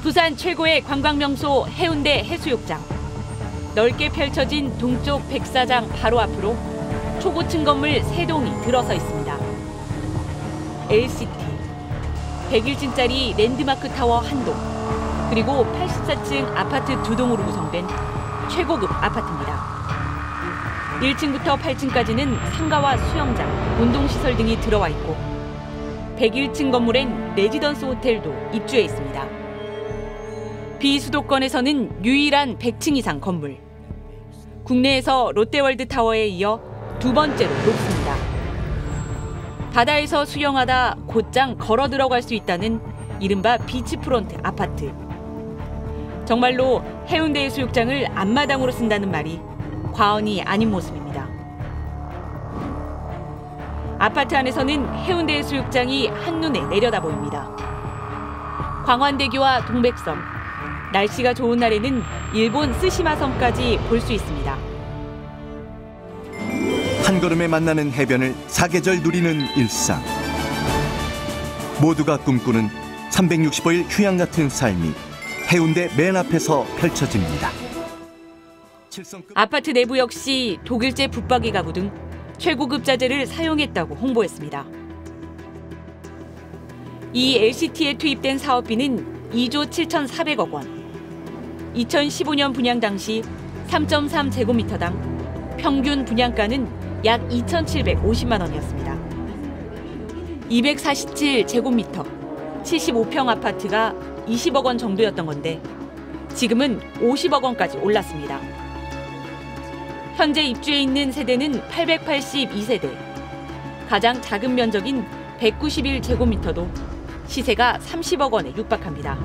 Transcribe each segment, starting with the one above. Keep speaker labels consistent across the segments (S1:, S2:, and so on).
S1: 부산 최고의 관광명소 해운대 해수욕장. 넓게 펼쳐진 동쪽 백사장 바로 앞으로 초고층 건물 3동이 들어서 있습니다. LCT, 101층짜리 랜드마크 타워 1동, 그리고 84층 아파트 2동으로 구성된 최고급 아파트입니다. 1층부터 8층까지는 상가와 수영장, 운동시설 등이 들어와 있고 101층 건물엔 레지던스 호텔도 입주해 있습니다. 비수도권에서는 유일한 100층 이상 건물. 국내에서 롯데월드타워에 이어 2번째로 높습니다. 바다에서 수영하다 곧장 걸어 들어갈 수 있다는 이른바 비치프론트 아파트. 정말로 해운대 해수욕장을 앞마당으로 쓴다는 말이 과언이 아닌 모습입니다. 아파트 안에서는 해운대 해수욕장이 한눈에 내려다 보입니다. 광환대교와 동백섬, 날씨가 좋은 날에는 일본 스시마섬까지 볼 수 있습니다.
S2: 한 걸음에 만나는 해변을 사계절 누리는 일상. 모두가 꿈꾸는 365일 휴양 같은 삶이 해운대 맨 앞에서 펼쳐집니다.
S1: 아파트 내부 역시 독일제 붙박이 가구 등 최고급 자재를 사용했다고 홍보했습니다. 이 LCT에 투입된 사업비는 2조 7,400억 원. 2015년 분양 당시 3.3제곱미터당 평균 분양가는 약 2,750만 원이었습니다. 247제곱미터, 75평 아파트가 20억 원 정도였던 건데 지금은 50억 원까지 올랐습니다. 현재 입주해 있는 세대는 882세대, 가장 작은 면적인 191제곱미터도 시세가 30억 원에 육박합니다.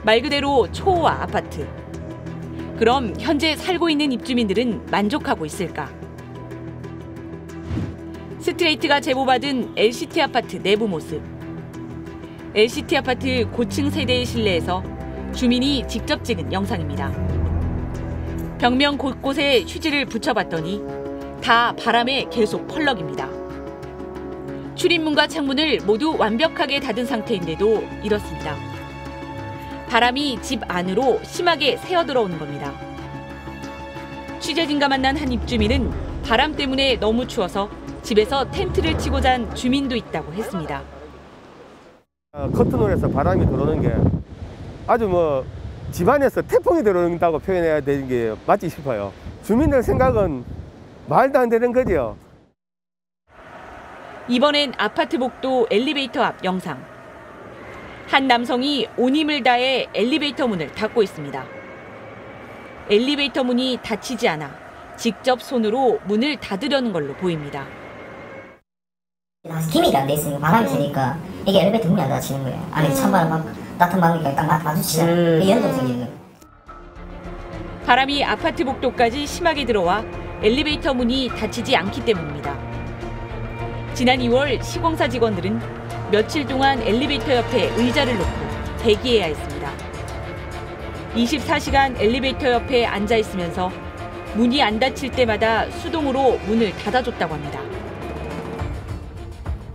S1: 말 그대로 초호화 아파트. 그럼 현재 살고 있는 입주민들은 만족하고 있을까? 스트레이트가 제보받은 LCT 아파트 내부 모습. LCT 아파트 고층 세대의 실내에서 주민이 직접 찍은 영상입니다. 벽면 곳곳에 휴지를 붙여봤더니 다 바람에 계속 펄럭입니다. 출입문과 창문을 모두 완벽하게 닫은 상태인데도 이렇습니다. 바람이 집 안으로 심하게 새어 들어오는 겁니다. 취재진과 만난 한 입주민은 바람 때문에 너무 추워서 집에서 텐트를 치고 잔 주민도 있다고 했습니다.
S3: 커튼홀에서 바람이 들어오는 게 아주 집안에서 태풍이 들어온다고 표현해야 되는 게 맞지 싶어요. 주민들 생각은 말도 안 되는 거죠.
S1: 이번엔 아파트 복도 엘리베이터 앞 영상. 한 남성이 온 힘을 다해 엘리베이터 문을 닫고 있습니다. 엘리베이터 문이 닫히지 않아 직접 손으로 문을 닫으려는 걸로 보입니다.
S4: 기믹이 안 돼 있으니까 바람이 세니까 이게 엘리베이터 문이 안 닫히는 거예요. 안에 찬바람 막 따뜻한 바람이 딱 마주치잖아요. 그 연동이 생기는 거예요.
S1: 바람이 아파트 복도까지 심하게 들어와 엘리베이터 문이 닫히지 않기 때문입니다. 지난 2월 시공사 직원들은 며칠 동안 엘리베이터 옆에 의자를 놓고 대기해야 했습니다. 24시간 엘리베이터 옆에 앉아 있으면서 문이 안 닫힐 때마다 수동으로 문을 닫아줬다고 합니다.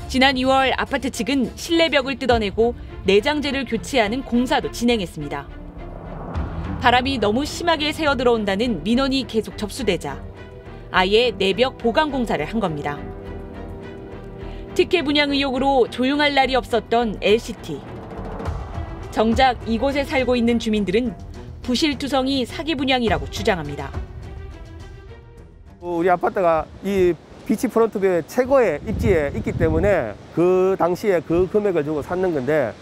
S1: 지난 2월 아파트 측은 실내 벽을 뜯어내고 내장재를 교체하는 공사도 진행했습니다. 바람이 너무 심하게 새어 들어온다는 민원이 계속 접수되자 아예 내벽 보강 공사를 한 겁니다. 특혜 분양 의혹으로 조용할 날이 없었던 LCT. 정작 이곳에 살고 있는 주민들은 부실투성이 사기 분양이라고 주장합니다.
S3: 우리 아파트가 이 비치프론트뷰의 최고의 입지에 있기 때문에 그 당시에 그 금액을 주고 샀는 건데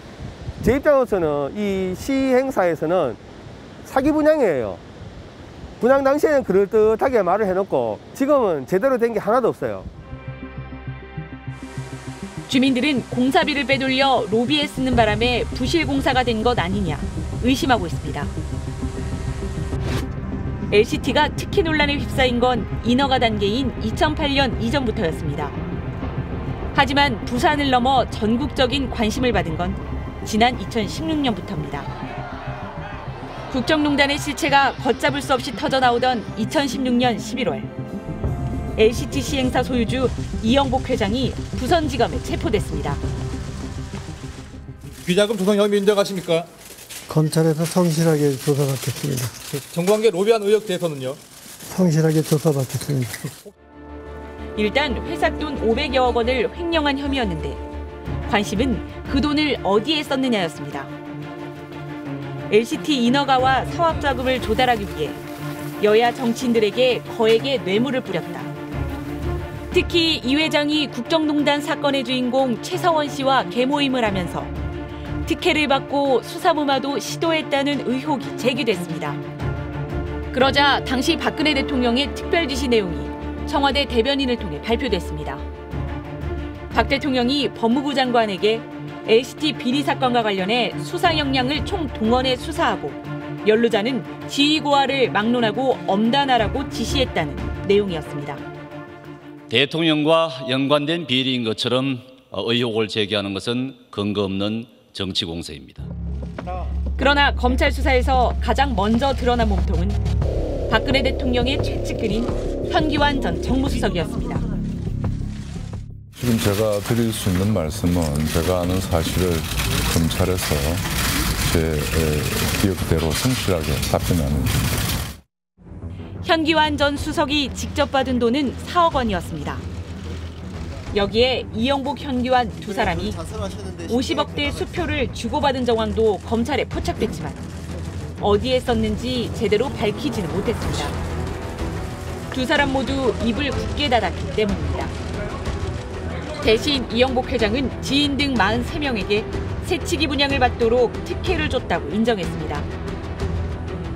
S3: 제 입장으로서는 이 시행사에서는 사기 분양이에요. 분양 당시에는 그럴듯하게 말을 해놓고 지금은 제대로 된 게 하나도 없어요.
S1: 주민들은 공사비를 빼돌려 로비에 쓰는 바람에 부실 공사가 된 것 아니냐 의심하고 있습니다. LCT가 특혜 논란에 휩싸인 건 인허가 단계인 2008년 이전부터였습니다. 하지만 부산을 넘어 전국적인 관심을 받은 건 지난 2016년부터입니다. 국정농단의 실체가 걷잡을 수 없이 터져나오던 2016년 11월. LCT 시행사 소유주 이영복 회장이 부천지검에 체포됐습니다.
S5: 비자금 조성 혐의 인정하십니까?
S6: 검찰에서 성실하게 조사받겠습니다.
S5: 정관계 로비한 의혹 대해서는요?
S6: 성실하게 조사받겠습니다.
S1: 일단 회사 돈 500여억 원을 횡령한 혐의였는데 관심은 그 돈을 어디에 썼느냐였습니다. LCT 인허가와 사업 자금을 조달하기 위해 여야 정치인들에게 거액의 뇌물을 뿌렸다. 특히 이 회장이 국정농단 사건의 주인공 최서원 씨와 계모임을 하면서 특혜를 받고 수사무마도 시도했다는 의혹이 제기됐습니다. 그러자 당시 박근혜 대통령의 특별 지시 내용이 청와대 대변인을 통해 발표됐습니다. 박 대통령이 법무부 장관에게 LCT 비리 사건과 관련해 수사 역량을 총동원해 수사하고 연루자는 지휘 고하를 막론하고 엄단하라고 지시했다는 내용이었습니다.
S7: 대통령과 연관된 비리인 것처럼 의혹을 제기하는 것은 근거 없는 정치 공세입니다.
S1: 그러나 검찰 수사에서 가장 먼저 드러난 몸통은 박근혜 대통령의 최측근인 현기환 전 정무수석이었습니다.
S8: 지금 제가 드릴 수 있는 말씀은 제가 아는 사실을 검찰에서 제 기억대로 성실하게 답변하는 겁니다.
S1: 현기환 전 수석이 직접 받은 돈은 4억 원이었습니다. 여기에 이영복, 현기환 두 사람이 50억대 수표를 주고받은 정황도 검찰에 포착됐지만 어디에 썼는지 제대로 밝히지는 못했습니다. 두 사람 모두 입을 굳게 닫았기 때문입니다. 대신 이영복 회장은 지인 등 43명에게 새치기 분양을 받도록 특혜를 줬다고 인정했습니다.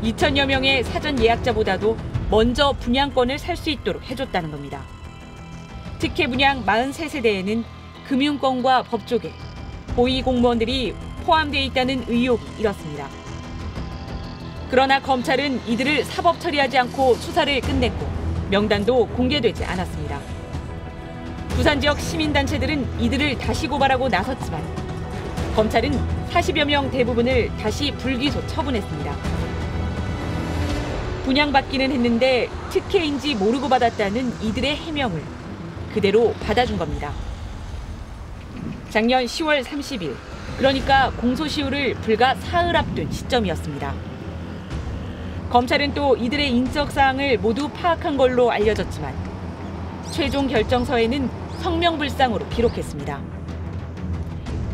S1: 2천여 명의 사전 예약자보다도 먼저 분양권을 살 수 있도록 해줬다는 겁니다. 특혜 분양 43세대에는 금융권과 법조계, 고위 공무원들이 포함되어 있다는 의혹이 일었습니다. 그러나 검찰은 이들을 사법 처리하지 않고 수사를 끝냈고 명단도 공개되지 않았습니다. 부산 지역 시민단체들은 이들을 다시 고발하고 나섰지만 검찰은 40여 명 대부분을 다시 불기소 처분했습니다. 분양받기는 했는데 특혜인지 모르고 받았다는 이들의 해명을 그대로 받아준 겁니다. 작년 10월 30일, 그러니까 공소시효를 불과 사흘 앞둔 시점이었습니다. 검찰은 또 이들의 인적 사항을 모두 파악한 걸로 알려졌지만 최종 결정서에는 성명불상으로 기록했습니다.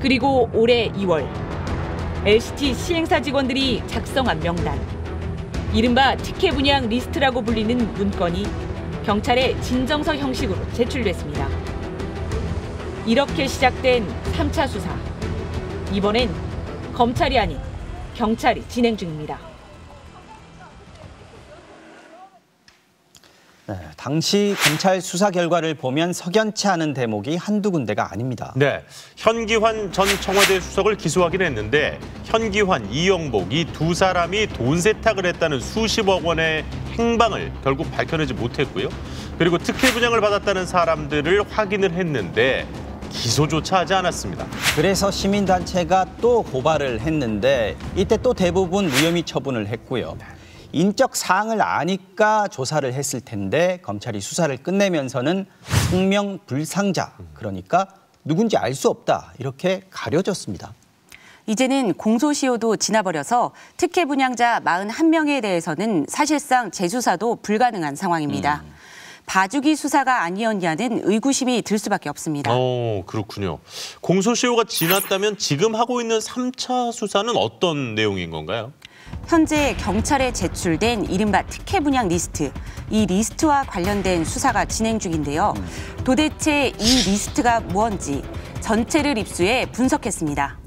S1: 그리고 올해 2월, LCT 시행사 직원들이 작성한 명단, 이른바 특혜 분양 리스트라고 불리는 문건이 경찰에 진정서 형식으로 제출됐습니다. 이렇게 시작된 3차 수사. 이번엔 검찰이 아닌 경찰이 진행 중입니다.
S9: 네, 당시 검찰 수사 결과를 보면 석연치 않은 대목이 한두 군데가 아닙니다.
S10: 네, 현기환 전 청와대 수석을 기소하긴 했는데 현기환, 이영복 이 두 사람이 돈 세탁을 했다는 수십억 원의 행방을 결국 밝혀내지 못했고요. 그리고 특혜 분양을 받았다는 사람들을 확인을 했는데 기소조차 하지 않았습니다.
S9: 그래서 시민단체가 또 고발을 했는데 이때 또 대부분 무혐의 처분을 했고요. 인적 사항을 아니까 조사를 했을 텐데 검찰이 수사를 끝내면서는 성명불상자, 그러니까 누군지 알 수 없다, 이렇게 가려졌습니다.
S11: 이제는 공소시효도 지나버려서 특혜 분양자 41명에 대해서는 사실상 재수사도 불가능한 상황입니다. 봐주기 수사가 아니었냐는 의구심이 들 수밖에 없습니다.
S10: 그렇군요. 공소시효가 지났다면 지금 하고 있는 3차 수사는 어떤 내용인 건가요?
S11: 현재 경찰에 제출된 이른바 특혜 분양 리스트, 이 리스트와 관련된 수사가 진행 중인데요. 도대체 이 리스트가 무언지 전체를 입수해 분석했습니다.